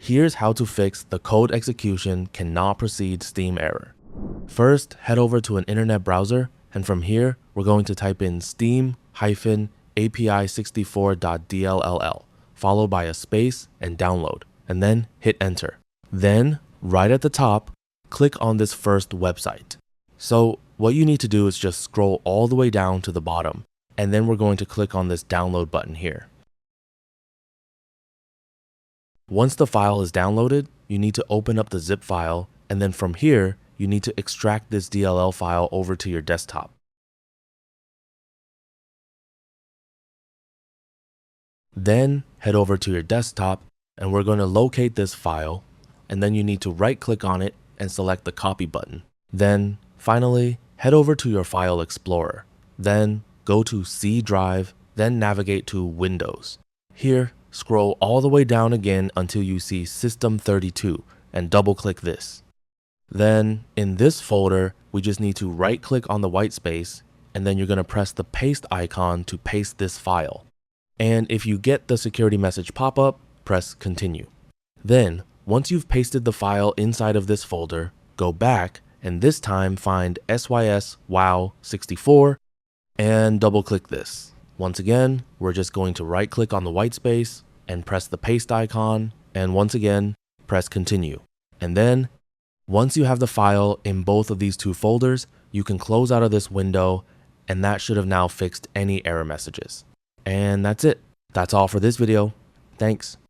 Here's how to fix the code execution cannot proceed Steam error. First, head over to an internet browser, and from here, we're going to type in steam-api64.dll, followed by a space and download, and then hit enter. Then, right at the top, click on this first website. So what you need to do is just scroll all the way down to the bottom, and then we're going to click on this download button here. Once the file is downloaded, you need to open up the zip file, and then from here, you need to extract this DLL file over to your desktop. Then head over to your desktop, and we're going to locate this file, and then you need to right-click on it and select the copy button. Then, finally, head over to your File Explorer. Then, go to C Drive, then navigate to Windows. Here, scroll all the way down again until you see System32, and double-click this. Then, in this folder, we just need to right-click on the white space, and then you're going to press the paste icon to paste this file. And if you get the security message pop up, press Continue. Then, once you've pasted the file inside of this folder, go back and this time find SYS-WOW64 and double-click this. Once again, we're just going to right-click on the white space and press the paste icon, and once again, press Continue. And then, once you have the file in both of these two folders, you can close out of this window, and that should have now fixed any error messages. And that's it. That's all for this video. Thanks.